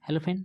Hello friend,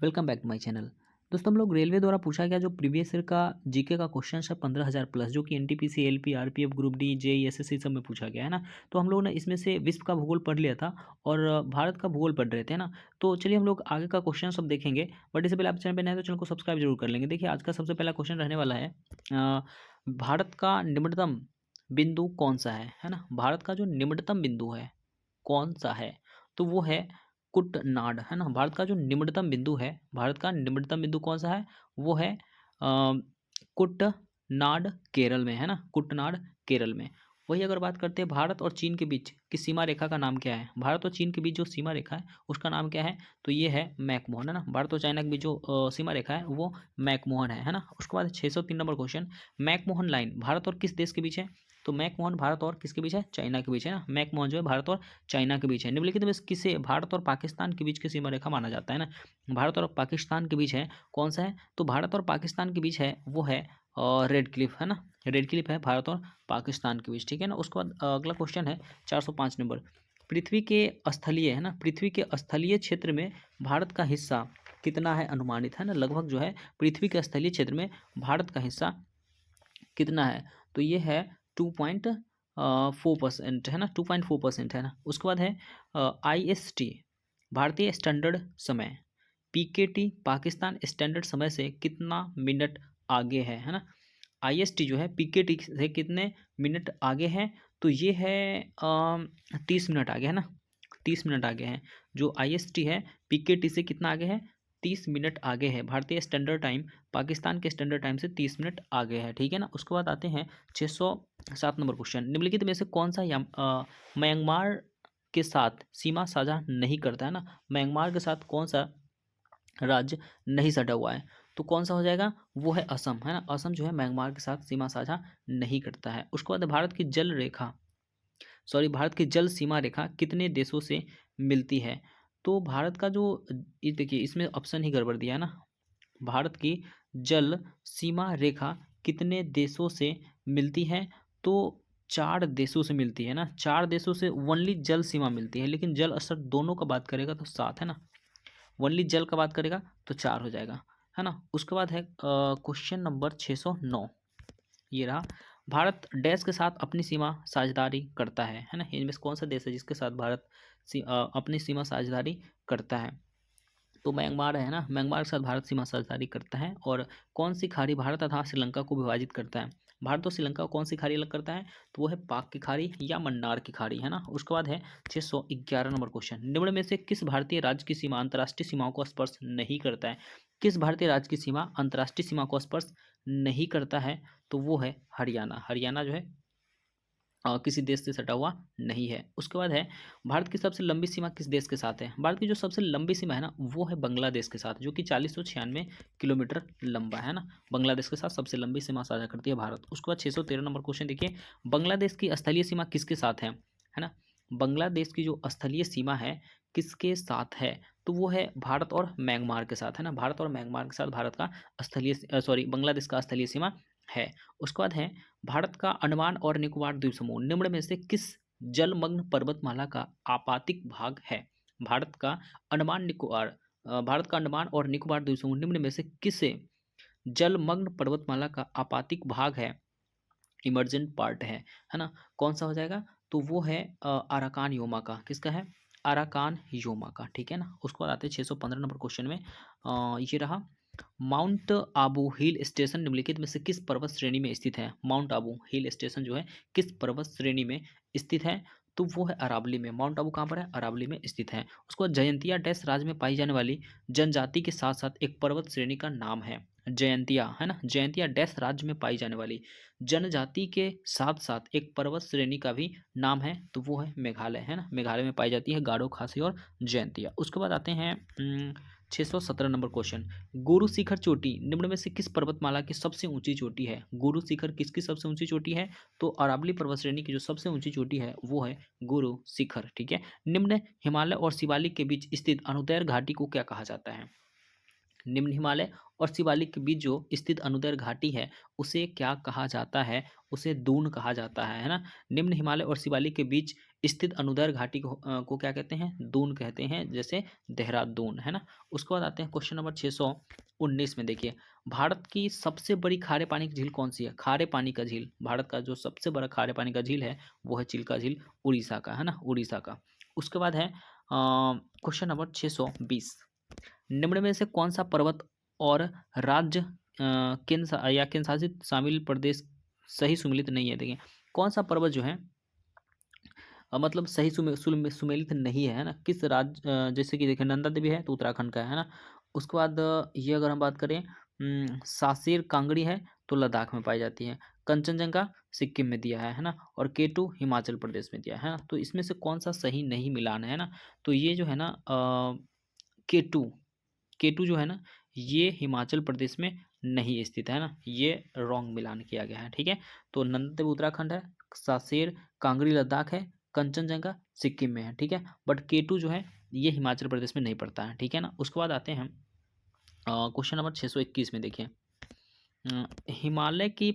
welcome back to my channel. दोस्तों, हम लोग रेलवे द्वारा पूछा गया जो प्रीवियस ईयर का जीके का क्वेश्चन है 15,000 प्लस, जो कि NTPC, LP, RPF, group D, JE, SSC सब में पूछा गया है ना। तो हम लोग ने इसमें से विश्व का भूगोल पढ़ लिया था और भारत का भूगोल पढ़ रहे थे ना। तो चलिए हम लोग आगे का क्वेश्चन सब देखेंगे, बट इससे पहले आप चैनल पर नए हैं तो चैनल को सब्सक्राइब जरूर कर लेंगे। देखिए, आज का सबसे पहला क्वेश्चन रहने वाला है भारत का निम्नतम बिंदु कौन सा है ना। भारत का जो निम्नतम बिंदु है कौन सा है, तो वो है कुटनाड, है ना। भारत का जो निम्नतम बिंदु है, भारत का निम्नतम बिंदु कौन सा है, वो है कुटनाड, केरल में, है ना। कुटनाड केरल में। वही अगर बात करते हैं भारत और चीन के बीच की सीमा रेखा का नाम क्या है, भारत और चीन के बीच जो सीमा रेखा है उसका नाम क्या है, तो ये है मैकमोहन, है ना। भारत और चाइना के बीच जो सीमा रेखा है वो मैकमोहन है ना। उसके बाद 603 number question, McMahon line Bharat और किस देश के बीच है, तो मैकमोहन भारत और किसके बीच है, चाइना के बीच है ना। मैकमोहन जो है भारत और चाइना के बीच है। निम्नलिखित में से किसे भारत और पाकिस्तान के बीच की सीमा रेखा माना जाता है ना। भारत और पाकिस्तान के बीच है, कौन सा है, तो भारत और पाकिस्तान के बीच है वो है रेड क्लिफ, है ना। रेड क्लिफ है भारत और पाकिस्तान के बीच, ठीक है ना। उसके बाद अगला क्वेश्चन है 405 नंबर, पृथ्वी के स्थलीय, है ना, पृथ्वी के स्थलीय क्षेत्र में भारत का हिस्सा कितना है अनुमानित, है ना। लगभग जो है पृथ्वी के स्थलीय क्षेत्र में भारत का हिस्सा कितना है, तो ये है 2.4% है ना, 2.4% है ना। उसके बाद है IST भारतीय स्टैंडर्ड समय, PKT पाकिस्तान स्टैंडर्ड समय से कितना मिनट आगे है ना। IST जो है PKT से कितने मिनट आगे है, तो ये है 30 मिनट आगे, है ना। 30 मिनट आगे है जो IST है, PKT से कितना आगे है, 30 मिनट आगे है। भारतीय स्टैंडर्ड टाइम पाकिस्तान के स्टैंडर्ड टाइम से 30 मिनट आगे है, ठीक है ना। उसके बाद आते हैं 607 नंबर क्वेश्चन, निम्नलिखित में से कौन सा म्यांमार के साथ सीमा साझा नहीं करता, है ना। म्यांमार के साथ कौन सा राज्य नहीं सटा हुआ है, तो कौन सा हो जाएगा, वो है असम, है ना। असम जो है म्यांमार के साथ सीमा साझा नहीं करता है। उसके बाद भारत की जल रेखा, सॉरी, भारत की जल सीमा रेखा कितने देशों से मिलती है, तो भारत का जो, ये देखिए इसमें ऑप्शन ही गड़बड़ दिया है ना। भारत की जल सीमा रेखा कितने देशों से मिलती है, तो 4 देशों से मिलती है ना। 4 देशों से ओनली जल सीमा मिलती है, लेकिन जल स्तर दोनों का बात करेगा तो 7, है ना। ओनली जल का बात करेगा तो 4 हो जाएगा, है ना। उसके बाद है क्वेश्चन नंबर 609, ये रहा, भारत डैश के साथ अपनी सीमा साझेदारी करता है ना। इनमें से कौन सा देश है जिसके साथ भारत अपनी सीमा साझेदारी करता है, तो म्यांमार है ना। म्यांमार के साथ भारत सीमा साझेदारी करता है। और कौन सी खाड़ी भारत तथा श्रीलंका को विभाजित करता है, भारत और श्रीलंका को कौन सी खाड़ी अलग करता है, तो वो है पाक की खाड़ी या मन्नार की खाड़ी, है ना। उसके बाद है 611 नंबर क्वेश्चन, निम्न में से किस भारतीय राज्य की सीमा अंतर्राष्ट्रीय सीमाओं को स्पर्श नहीं करता है, किस भारतीय राज्य की सीमा अंतर्राष्ट्रीय सीमा को स्पर्श नहीं करता है, तो वो है हरियाणा। हरियाणा जो है किसी देश से सटा हुआ नहीं है। उसके बाद है भारत की सबसे लंबी सीमा किस देश के साथ है, भारत की जो सबसे लंबी सीमा है ना वो है बांग्लादेश के साथ, जो कि 4096 किलोमीटर लंबा है ना। बांग्लादेश के साथ सबसे लंबी सीमा साझा करती है भारत। उसके बाद 613 नंबर क्वेश्चन देखिए, बांग्लादेश की स्थलीय सीमा किसके साथ है ना। बांग्लादेश की जो स्थलीय सीमा है किसके साथ है, तो वो है भारत और म्यांमार के साथ, है ना। भारत और म्यांमार के साथ भारत का स्थलीय सॉरी बांग्लादेश का स्थलीय सीमा है। उसके बाद है भारत का अंडमान और निकोबार द्वीप समूह निम्न में से किस जलमग्न पर्वतमाला का आपातिक भाग है, भारत का अंडमान निकोबार भारत का अंडमान और निकोबार द्वीप समूह निम्न में से किसे जलमग्न पर्वतमाला का आपातिक भाग है, इमर्जेंट पार्ट है ना। कौन सा हो जाएगा, तो वो है अराकान योमा का, किसका है, अराकान योमा का, ठीक है ना। उसके बाद आते हैं 615 नंबर क्वेश्चन में, ये रहा, माउंट आबू हिल स्टेशन निम्नलिखित में से किस पर्वत श्रेणी में स्थित है, माउंट आबू हिल स्टेशन जो है किस पर्वत श्रेणी में स्थित है, तो वो है अरावली में। माउंट आबू कहाँ पर है, अरावली में स्थित है। उसको बाद जयंतिया डैश राज्य में पाई जाने वाली जनजाति के साथ साथ एक पर्वत श्रेणी का नाम है, जयंतिया, है ना। जयंतिया डैश राज्य में पाई जाने वाली जनजाति के साथ साथ एक पर्वत श्रेणी का भी नाम है, तो वो है मेघालय, है ना। मेघालय में पाई जाती है गारो, खासी और जयंतिया। उसके बाद आते हैं 617 नंबर क्वेश्चन, गुरु शिखर चोटी निम्न में से किस पर्वतमाला की सबसे ऊंची चोटी है, गुरु शिखर किसकी सबसे ऊंची चोटी है, तो अरावली पर्वत श्रेणी की जो सबसे ऊंची चोटी है वो है गुरु शिखर, ठीक है। निम्न हिमालय और शिवालिक के बीच स्थित अनुदैर्घ घाटी को क्या कहा जाता है, निम्न हिमालय और शिवालिक के बीच जो स्थित अनुदैर्घ घाटी है उसे क्या कहा जाता है, उसे दून कहा जाता है ना। निम्न हिमालय और शिवालिक के बीच स्थित अनुदैर्घ्य घाटी को क्या कहते हैं? दून कहते हैं, जैसे देहरादून, है ना। उसके बाद आते हैं क्वेश्चन नंबर 619 में। देखिए, भारत की सबसे बड़ी खारे पानी की झील कौन सी है? खारे पानी का झील, भारत का जो सबसे बड़ा खारे पानी का झील है वो है चिल्का झील, उड़ीसा का, है ना, उड़ीसा का। उसके बाद है क्वेश्चन नंबर 620, निम्न में से कौन सा पर्वत और राज्य या केंद्र शासित शामिल प्रदेश सही सुमेलित नहीं है? देखिए, कौन सा पर्वत जो है मतलब सही सुमेलित नहीं है ना, किस राज्य जैसे कि देखिए नंदा देवी है तो उत्तराखंड का है ना। उसके बाद ये अगर हम बात करें सासेर कांगड़ी है तो लद्दाख में पाई जाती है। कंचनजंगा सिक्किम में दिया है ना। और केटू हिमाचल प्रदेश में दिया है ना। तो इसमें से कौन सा सही नहीं मिलान है ना? तो ये जो है ना केटू केटू जो है ना, ये हिमाचल प्रदेश में नहीं स्थित है ना, ये रॉन्ग मिलान किया गया है। ठीक है, तो नंदा देवी उत्तराखंड है, सासेर कांगड़ी लद्दाख है, कंचनजंगा सिक्किम में है। ठीक है, बट केटू जो है ये हिमाचल प्रदेश में नहीं पड़ता है। ठीक है ना। उसके बाद आते हैं क्वेश्चन नंबर 621 में। देखिए, हिमालय की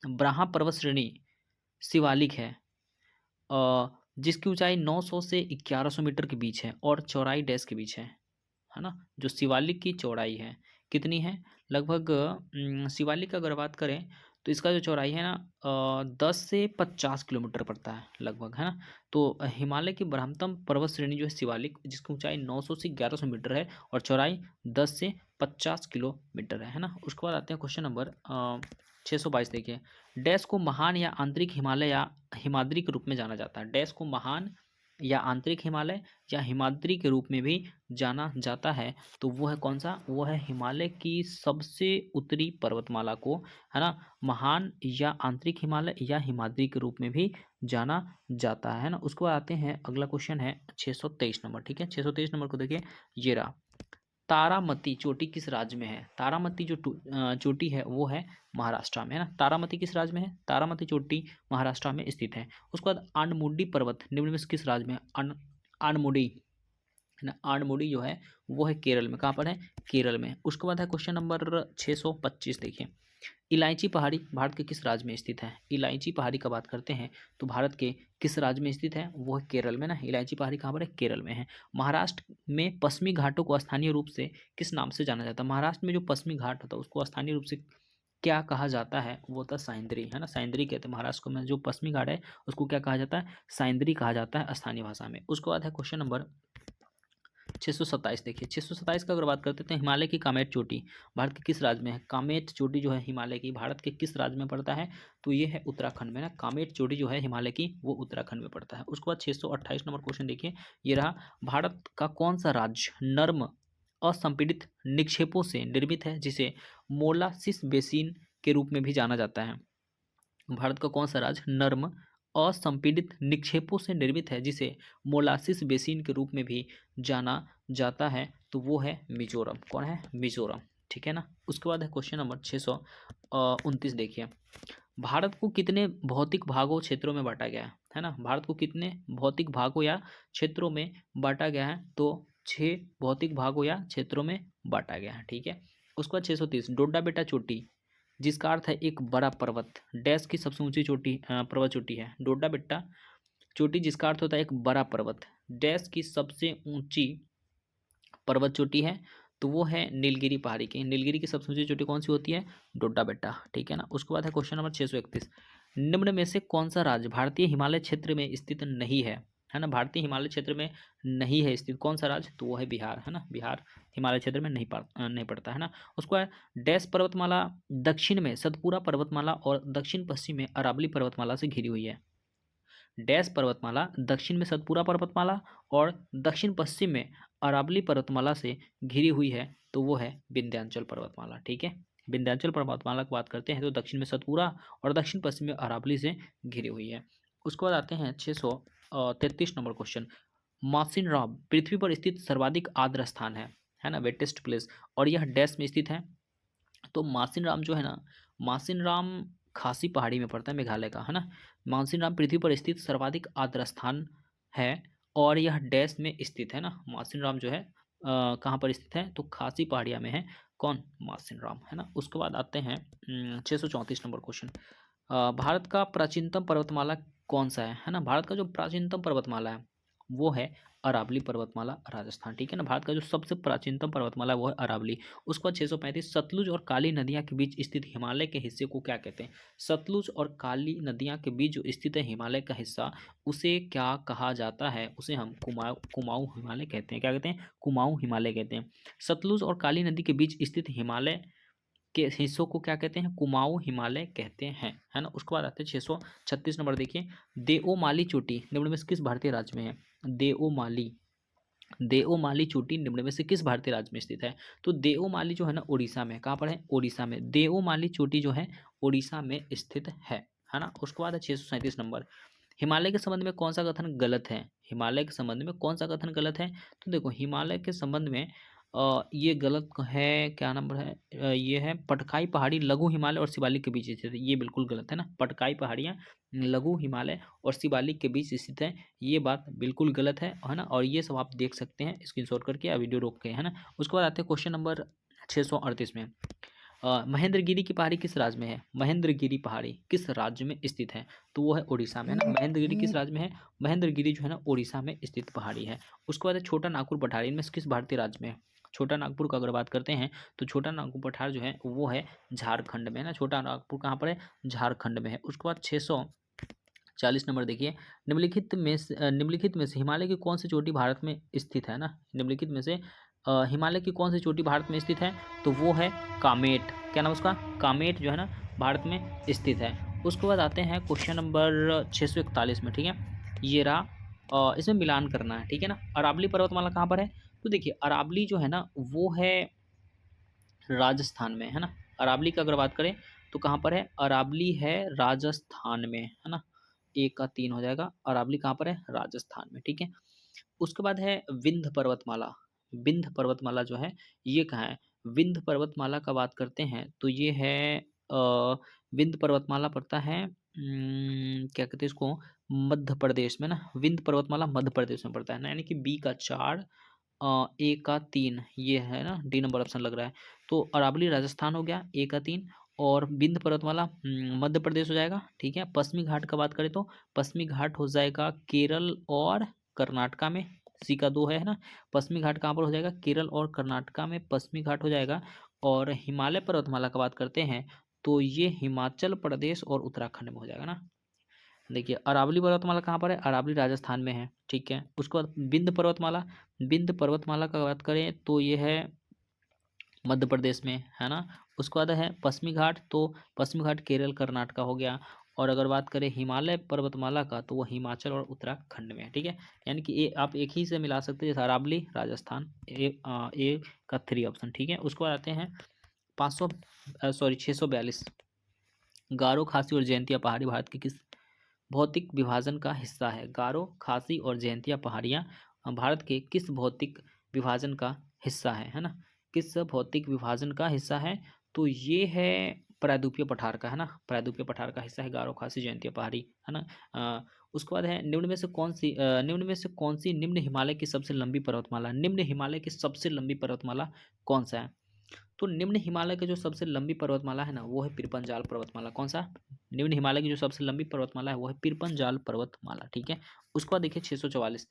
ब्राह्मा पर्वत श्रेणी शिवालिक है जिसकी ऊंचाई 900 से 1100 मीटर के बीच है और चौड़ाई डैश के बीच है ना। जो शिवालिक की चौड़ाई है कितनी है? लगभग शिवालिक का अगर बात करें तो इसका जो चौड़ाई है ना 10 से 50 किलोमीटर पड़ता है लगभग, है ना। तो हिमालय की बृहत्तम पर्वत श्रेणी जो है शिवालिक, जिसकी ऊंचाई 900 से 1100 मीटर है और चौड़ाई 10 से 50 किलोमीटर है ना। उसके बाद आते हैं क्वेश्चन नंबर 622। देखिए, डैश को महान या आंतरिक हिमालय या हिमाद्री के रूप में जाना जाता है। डैश को महान या आंतरिक हिमालय या हिमाद्री के रूप में भी जाना जाता है। तो वो है कौन सा? वो है हिमालय की सबसे उत्तरी पर्वतमाला को, है ना, महान या आंतरिक हिमालय या हिमाद्री के रूप में भी जाना जाता है ना। उसको आते हैं, अगला क्वेश्चन है 623 नंबर। ठीक है, 623 नंबर को देखिए, ये रहा। तारामती चोटी किस राज्य में है? तारामती जो चोटी है वो है महाराष्ट्र में, है ना। तारामती किस राज्य में है? तारामती चोटी महाराष्ट्र में स्थित है। उसके बाद आनमुडी पर्वत निम्न में से किस राज्य में है? आनमुडी, है ना, आनमुडी जो है वो है केरल में। कहाँ पर है? केरल में। उसके बाद है क्वेश्चन नंबर 625। देखिए, इलायची पहाड़ी भारत के किस राज्य में स्थित है? इलायची पहाड़ी का बात करते हैं तो भारत के किस राज्य में स्थित है? वो है केरल में ना। इलायची पहाड़ी कहाँ पर है? केरल में है। महाराष्ट्र में पश्चिमी घाटों को स्थानीय रूप से किस नाम से जाना जाता है? महाराष्ट्र में जो पश्चिमी घाट होता है उसको स्थानीय रूप से क्या कहा जाता है? वो होता है साइंदरी, है ना, साइंदरी कहते हैं। महाराष्ट्र में जो पश्चिमी घाट है उसको क्या कहा जाता है? साइंदरी कहा जाता है स्थानीय भाषा में। उसके बाद है क्वेश्चन नंबर 627। देखिए, 627 का अगर बात करते हैं तो हिमालय की कामेट चोटी भारत के किस राज्य में है? कामेट चोटी जो है हिमालय की भारत के किस राज्य में पड़ता है? तो ये है उत्तराखंड में ना। कामेट चोटी जो है हिमालय की वो उत्तराखंड में पड़ता है। उसके बाद 628 नंबर क्वेश्चन देखिए, ये रहा। भारत का कौन सा राज्य नर्म असंपीड़ित निक्षेपों से निर्मित है जिसे मोलासिस बेसिन के रूप में भी जाना जाता है? भारत का कौन सा राज्य नर्म असंपीड़ित निक्षेपों से निर्मित है जिसे मोलासिस बेसिन के रूप में भी जाना जाता है? तो वो है मिजोरम। कौन है? मिजोरम। ठीक है ना। उसके बाद है क्वेश्चन नंबर 629। देखिए, भारत को कितने भौतिक भागों क्षेत्रों में बांटा गया है ना? भारत को कितने भौतिक भागों या क्षेत्रों में बांटा गया है? तो 6 भौतिक भागों या क्षेत्रों में बांटा गया है। ठीक है। उसके बाद 630, डोडा बेटा चोटी जिसका अर्थ है एक बड़ा पर्वत, डैश की सबसे ऊंची चोटी पर्वत चोटी है डोडा बेट्टा चोटी, जिसका अर्थ होता है एक बड़ा पर्वत, डैश की सबसे ऊंची पर्वत चोटी है। तो वो है नीलगिरी पहाड़ी की। नीलगिरी की सबसे ऊंची चोटी कौन सी होती है? डोडा बेट्टा। ठीक है ना। उसके बाद है क्वेश्चन नंबर 631, निम्न में से कौन सा राज्य भारतीय हिमालय क्षेत्र में स्थित नहीं है ना? भारतीय हिमालय क्षेत्र में नहीं है स्थित कौन सा राज्य? तो वो है बिहार, है ना। बिहार हिमालय क्षेत्र में नहीं पड़ता, है ना। उसको है डैश पर्वतमाला दक्षिण में सतपुरा पर्वतमाला और दक्षिण पश्चिम में अरावली पर्वतमाला से घिरी हुई है। डैश पर्वतमाला दक्षिण में सतपुरा पर्वतमाला और दक्षिण पश्चिम में अरावली पर्वतमाला से घिरी हुई है। तो वो है विंध्याचल पर्वतमाला। ठीक है, विंध्याचल पर्वतमाला की बात करते हैं तो दक्षिण में सतपुरा और दक्षिण पश्चिम में अरावली से घिरी हुई है। उसके बाद आते हैं 633 नंबर क्वेश्चन, मासिनराम पृथ्वी पर स्थित सर्वाधिक आर्द्र स्थान है ना, वेटेस्ट प्लेस, और यह डैश में स्थित है। तो मासिनराम जो है ना, मासिनराम खासी पहाड़ी में पड़ता है, मेघालय का, है ना। मासिनराम पृथ्वी पर स्थित सर्वाधिक आर्द्र स्थान है और यह डैश में स्थित है ना। मासिनराम जो है कहाँ पर स्थित है? तो खासी पहाड़िया में है। कौन? मासिनराम, है ना। उसके बाद आते हैं 634 नंबर क्वेश्चन, भारत का प्राचीनतम पर्वतमाला कौन सा है ना। भारत का जो प्राचीनतम पर्वतमाला है वो है अरावली पर्वतमाला, राजस्थान, ठीक है ना। भारत का जो सबसे प्राचीनतम पर्वतमाला है वो है अरावली। उसके बाद 635, सतलुज और काली नदियां के बीच स्थित हिमालय के हिस्से को क्या कहते हैं। सतलुज और काली नदियां के बीच जो स्थित है हिमालय का हिस्सा, उसे क्या कहा जाता है, उसे हम कुमाऊं हिमालय कहते हैं। क्या कहते हैं, कुमाऊं हिमालय कहते हैं। सतलुज और काली नदी के बीच स्थित हिमालय के हिस्सों को क्या कहते हैं, कुमाऊं हिमालय कहते हैं, है ना। उसके बाद आते हैं 636 नंबर, देखिए, देओमाली चोटी निम्न में से किस भारतीय राज्य में है। देओमाली, देओमाली चोटी निम्न में से किस भारतीय राज्य में स्थित है। तो देओमाली जो है ना उड़ीसा में, कहाँ पर है, उड़ीसा में। देओमाली चोटी जो है उड़ीसा में स्थित है ना। उसके बाद है 637 नंबर, हिमालय के संबंध में कौन सा कथन गलत है। हिमालय के संबंध में कौन सा कथन गलत है। तो देखो हिमालय के संबंध में ये गलत है, क्या नंबर है, ये है पटकाई पहाड़ी लघु हिमालय और शिवालिक के बीच स्थित है, ये बिल्कुल गलत है ना। पटकाई पहाड़ियाँ लघु हिमालय और शिवालिक के बीच स्थित है, ये बात बिल्कुल गलत है ना। और ये सब आप देख सकते हैं स्क्रीनशॉट करके या वीडियो रोक के, है ना। उसके बाद आते हैं क्वेश्चन नंबर 638 में, महेंद्रगिरी की पहाड़ी किस राज्य में है। महेंद्रगिरी पहाड़ी किस राज्य में स्थित है। तो वो है उड़ीसा में, है ना। महेंद्रगिरी किस राज्य में है, महेंद्रगिरी जो है ना उड़ीसा में स्थित पहाड़ी है। उसके बाद है छोटा नागपुर पठार, इनमें से किस भारतीय राज्य में है। छोटा नागपुर का अगर बात करते हैं तो छोटा नागपुर पठार जो है वो है झारखंड में, है ना। छोटा नागपुर कहाँ पर है, झारखंड में है। उसके बाद 640 नंबर, देखिए, निम्नलिखित में से हिमालय की कौन सी चोटी भारत में स्थित है ना। निम्नलिखित में से हिमालय की कौन सी चोटी भारत में स्थित है। तो वो है कामेट, क्या नाम उसका, कामेट जो है ना भारत में स्थित है। उसके बाद आते हैं क्वेश्चन नंबर 641 में, ठीक है। ये रहा, इसमें मिलान करना है, ठीक है ना। अरावली पर्वतमाला कहाँ पर है। तो देखिए अरावली जो है ना वो है राजस्थान में, है ना। अरावली की अगर बात करें तो कहाँ पर है, अरावली है राजस्थान में, है ना। एक का 3 हो जाएगा, अरावली कहाँ पर है, राजस्थान में, ठीक है। उसके बाद है विंध्य पर्वतमाला। विंध्य पर्वतमाला जो है ये कहाँ है। विंध्य पर्वतमाला का बात करते हैं तो ये है विंध्य पर्वतमाला पड़ता है, क्या कहते हैं इसको, मध्य प्रदेश में ना। विंध्य पर्वतमाला मध्य प्रदेश में पड़ता है ना, यानी कि बी का 4 ए का 3 ये है ना, डी नंबर ऑप्शन लग रहा है। तो अरावली राजस्थान हो गया, ए का 3, और विंध्य पर्वतमाला मध्य प्रदेश हो जाएगा, ठीक है। पश्चिमी घाट का बात करें तो पश्चिमी घाट हो जाएगा केरल और कर्नाटका में, सी का 2 है ना। पश्चिमी घाट कहाँ पर हो जाएगा, केरल और कर्नाटका में पश्चिमी घाट हो जाएगा। और हिमालय पर्वतमाला का बात करते हैं तो ये हिमाचल प्रदेश और उत्तराखंड में हो जाएगा ना। देखिए अरावली पर्वतमाला कहाँ पर है, अरावली राजस्थान में है, ठीक है। उसके बाद विंध्य पर्वतमाला, विंध्य पर्वतमाला का बात करें तो ये है मध्य प्रदेश में, है ना। उसके बाद है पश्चिमी घाट, तो पश्चिमी घाट केरल कर्नाटका हो गया। और अगर बात करें हिमालय पर्वतमाला का तो वो हिमाचल और उत्तराखंड में है, ठीक है। यानी कि ये आप एक ही से मिला सकते हैं, जैसे अरावली राजस्थान, ए का 3 ऑप्शन, ठीक है। उसके बाद आते हैं 642, गारो खासी और जयंतिया पहाड़ी भारत की किस भौतिक विभाजन का हिस्सा है। गारो खासी और जयंतिया पहाड़ियाँ भारत के किस भौतिक विभाजन का हिस्सा है ना। किस भौतिक विभाजन का हिस्सा है। तो ये है प्रायद्वीपीय पठार का, है ना। प्रायद्वीपीय पठार का हिस्सा है गारो खासी जयंतिया पहाड़ी, है ना। उसके बाद है निम्न में से कौन सी निम्न हिमालय की सबसे लंबी पर्वतमाला। निम्न हिमालय की सबसे लंबी पर्वतमाला कौन सा है। तो निम्न हिमालय की जो सबसे लंबी पर्वतमाला है ना वो है पिरपंजाल पर्वतमाला। कौन सा, निम्न हिमालय की जो सबसे लंबी पर्वतमाला है वो है पिरपंजाल पर्वतमाला, ठीक है। उसके बाद देखिए 644,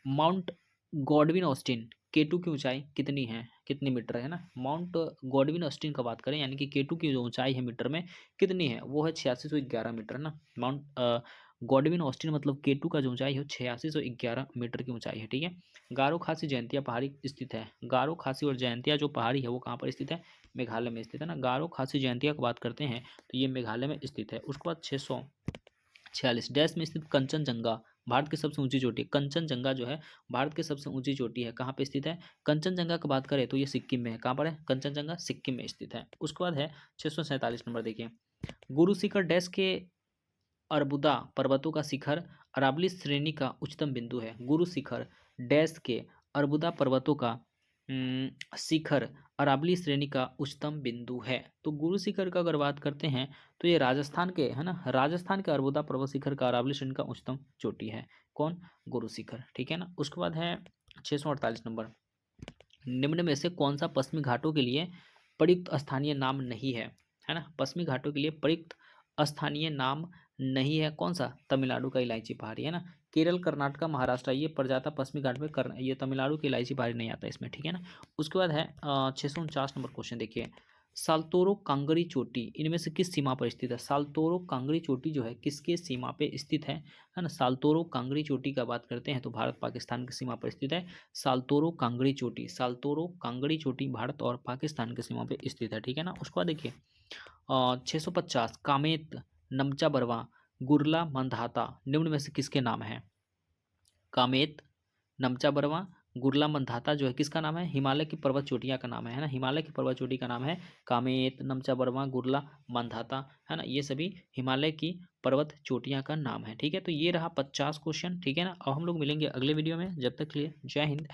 माउंट गॉडविन ऑस्टिन केटू की ऊंचाई कितनी है, कितनी मीटर है ना। माउंट गॉडविन ऑस्टिन का बात करें यानी कि केटू की जो ऊंचाई है मीटर में कितनी है, वो है 8611 मीटर ना। माउंट गॉडविन ऑस्टिन मतलब केटू का जो ऊंचाई है 8611 मीटर की ऊंचाई है, ठीक है। गारो खासी जयंतिया पहाड़ी स्थित है। गारो खासी और जयंतिया जो पहाड़ी है वो कहाँ पर स्थित है, मेघालय में स्थित है ना। गारो खासी जयंतिया की बात करते हैं तो ये मेघालय में स्थित है। उसके बाद 646, डैश में स्थित कंचनजंगा भारत की सबसे ऊंची चोटी। कंचनजंगा जो है भारत की सबसे ऊंची चोटी है, कहाँ पे स्थित है। कंचनजंगा की बात करें तो ये सिक्किम में है। कहाँ पर है, कंचनजंगा सिक्किम में स्थित है। उसके बाद है 647 नंबर, देखिए, गुरु शिखर डैश के अर्बुदा पर्वतों का शिखर अरावली श्रेणी का उच्चतम बिंदु है। गुरु शिखर डैश के अर्बुदा पर्वतों का शिखर अरावली श्रेणी का उच्चतम बिंदु है। तो गुरु शिखर का अगर बात करते हैं तो ये राजस्थान के, है ना, राजस्थान के अर्बुदा पर्वत शिखर का अरावली श्रेणी का उच्चतम चोटी है। कौन, गुरु शिखर, ठीक है ना। उसके बाद है 648 नंबर, निम्न में से कौन सा पश्चिमी घाटों के लिए प्रयुक्त स्थानीय नाम नहीं है, है ना। पश्चिमी घाटों के लिए प्रयुक्त स्थानीय नाम नहीं है। कौन सा? तमिलनाडु का इलायची पहाड़ी है ना। केरल, कर्नाटक, महाराष्ट्र, ये प्रजाता पश्चिमी घाट में कर, ये तमिलनाडु की इलायची पहाड़ी नहीं आता इसमें, ठीक है ना। उसके बाद है 649 नंबर क्वेश्चन देखिए, साल्तोरो कांगड़ी चोटी इनमें से किस सीमा पर स्थित है? साल्तोरो कांगड़ी चोटी जो है किसके सीमा पे स्थित है ना। साल्तोरो कांगड़ी चोटी का बात करते हैं तो भारत पाकिस्तान की सीमा पर स्थित है। साल्तोरो कांगड़ी चोटी, साल्तोरो कांगड़ी चोटी भारत और पाकिस्तान की सीमा पे स्थित है, ठीक है ना। उसके बाद देखिए 650, कामेत, नमचा बरवा, गुरला मंधाता निम्न में से किसके नाम है? कामेत, नमचा बरवा, गुरला मंधाता जो है किसका नाम है? हिमालय की पर्वत चोटियां का नाम है ना। हिमालय की पर्वत चोटी का नाम है कामेत, नमचा बरवा, गुरला मंधाता, है ना। ये सभी हिमालय की पर्वत चोटियां का नाम है, ठीक है। तो ये रहा 50 क्वेश्चन, ठीक है ना। अब हम लोग मिलेंगे अगले वीडियो में, जब तक के लिए जय हिंद।